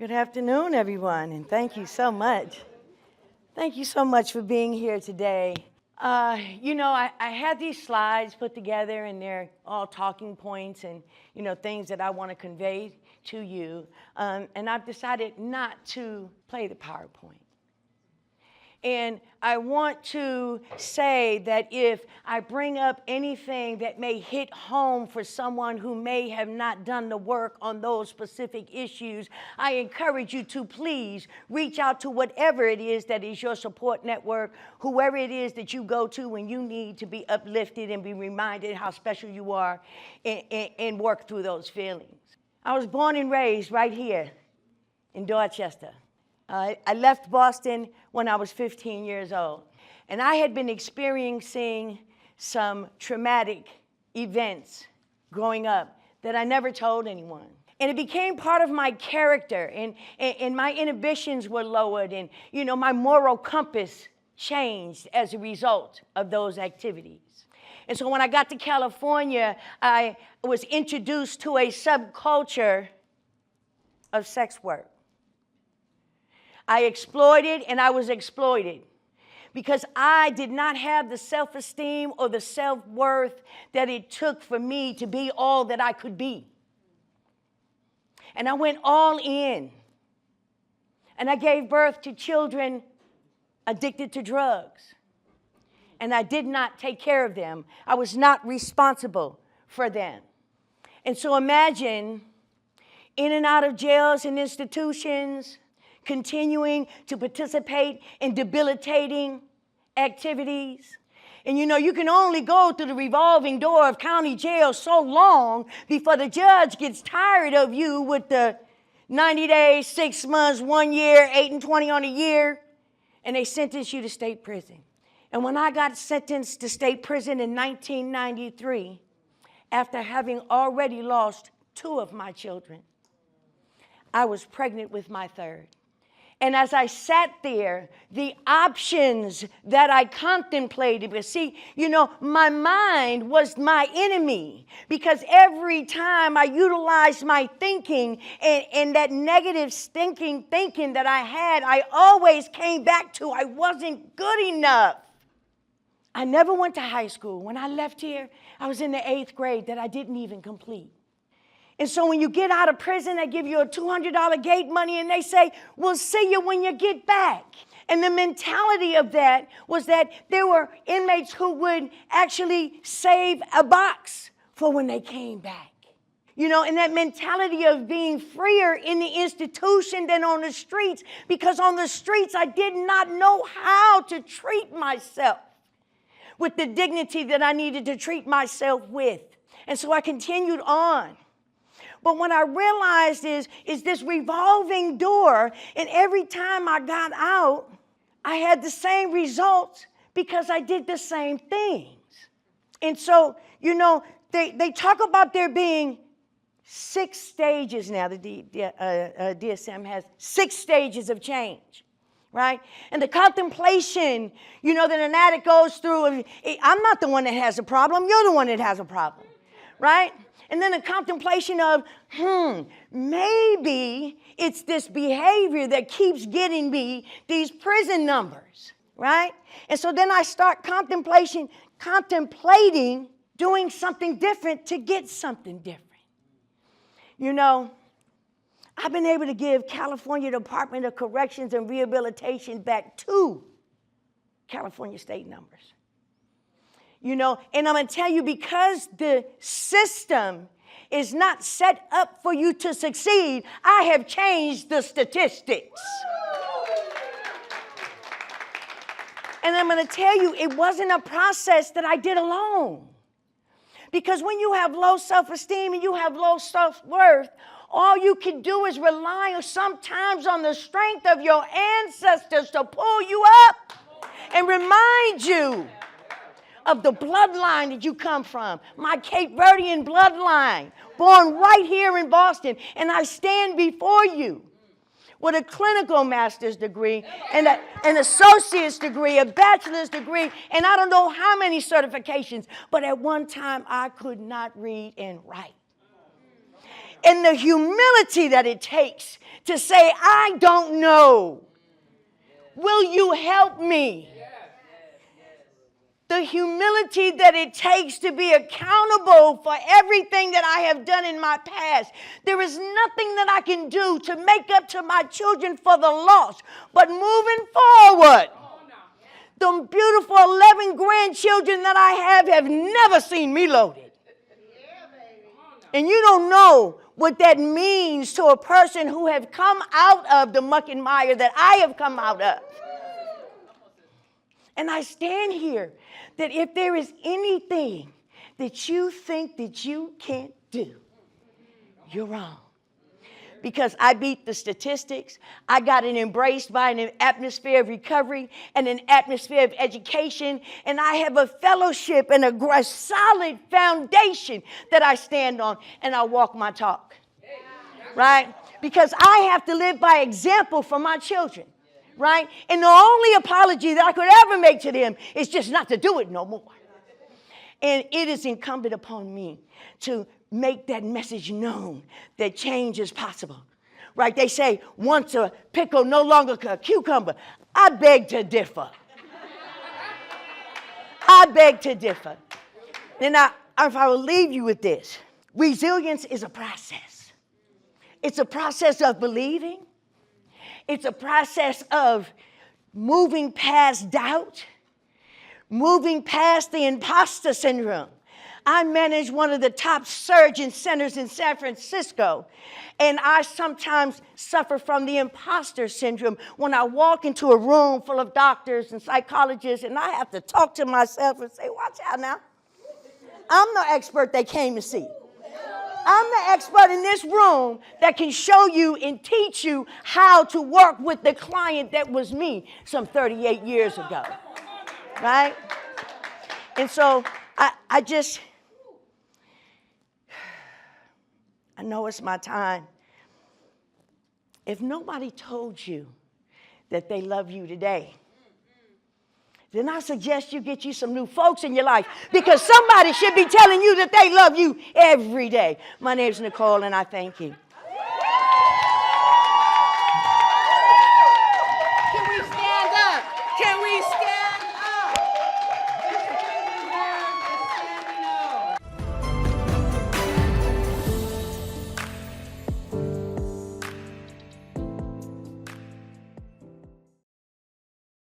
Good afternoon, everyone, and thank you so much. Thank you so much for being here today. I had these slides put together, and they're all talking points and, things that I want to convey to you. And I've decided not to play the PowerPoint. And I want to say that if I bring up anything that may hit home for someone who may have not done the work on those specific issues, I encourage you to please reach out to whatever it is that is your support network, whoever it is that you go to when you need to be uplifted and be reminded how special you are, and work through those feelings. I was born and raised right here in Dorchester. I left Boston when I was 15 years old, and I had been experiencing some traumatic events growing up that I never told anyone. And it became part of my character, and my inhibitions were lowered, and my moral compass changed as a result of those activities. And so when I got to California, I was introduced to a subculture of sex work. I exploited and I was exploited because I did not have the self-esteem or the self-worth that it took for me to be all that I could be. And I went all in. And I gave birth to children addicted to drugs. And I did not take care of them. I was not responsible for them. And so imagine in and out of jails and institutions, continuing to participate in debilitating activities. And you can only go through the revolving door of county jail so long before the judge gets tired of you with the 90 days, 6 months, 1 year, 8 and 20 on a year, and they sentence you to state prison. And when I got sentenced to state prison in 1993, after having already lost 2 of my children, I was pregnant with my 3rd. And as I sat there, the options that I contemplated, but see, my mind was my enemy, because every time I utilized my thinking and that negative thinking that I had, I always came back to I wasn't good enough. I never went to high school. When I left here, I was in the 8th grade that I didn't even complete. And so when you get out of prison, they give you a $200 gate money, and they say, we'll see you when you get back. And the mentality of that was that there were inmates who would actually save a box for when they came back. And that mentality of being freer in the institution than on the streets, because on the streets I did not know how to treat myself with the dignity that I needed to treat myself with. And so I continued on. But what I realized is this revolving door, and every time I got out, I had the same results because I did the same things. And so, they talk about there being 6 stages now. The DSM has 6 stages of change, right? And the contemplation, that an addict goes through, I'm not the one that has a problem, you're the one that has a problem, right? And then a contemplation of, maybe it's this behavior that keeps getting me these prison numbers, right? And so then I start contemplating doing something different to get something different. I've been able to give California Department of Corrections and Rehabilitation back 2 California state numbers. And I'm going to tell you, because the system is not set up for you to succeed, I have changed the statistics. And I'm going to tell you, it wasn't a process that I did alone. Because when you have low self-esteem and you have low self-worth, all you can do is rely sometimes on the strength of your ancestors to pull you up and remind you of the bloodline that you come from. My Cape Verdean bloodline, born right here in Boston. And I stand before you with a clinical master's degree and an associate's degree, a bachelor's degree, and I don't know how many certifications. But at one time, I could not read and write. And the humility that it takes to say, I don't know. Will you help me? The humility that it takes to be accountable for everything that I have done in my past. There is nothing that I can do to make up to my children for the loss. But moving forward, the beautiful 11 grandchildren that I have never seen me loaded. And you don't know what that means to a person who have come out of the muck and mire that I have come out of. And I stand here that if there is anything that you think that you can't do, you're wrong. Because I beat the statistics. I got embraced by an atmosphere of recovery and an atmosphere of education. And I have a fellowship and a solid foundation that I stand on, and I walk my talk. Right? Because I have to live by example for my children. Right? And the only apology that I could ever make to them is just not to do it no more. And it is incumbent upon me to make that message known that change is possible. Right? They say, once a pickle, no longer a cucumber. I beg to differ. I beg to differ. Then if I will leave you with this, resilience is a process. It's a process of believing. It's a process of moving past doubt, moving past the imposter syndrome. I manage one of the top surgeon centers in San Francisco, and I sometimes suffer from the imposter syndrome when I walk into a room full of doctors and psychologists, and I have to talk to myself and say, watch out now. I'm the expert they came to see. I'm the expert in this room that can show you and teach you how to work with the client that was me some 38 years ago. Right? And so I know it's my time. If nobody told you that they love you today, then I suggest you get you some new folks in your life, because somebody should be telling you that they love you every day. My name's Nichole, and I thank you.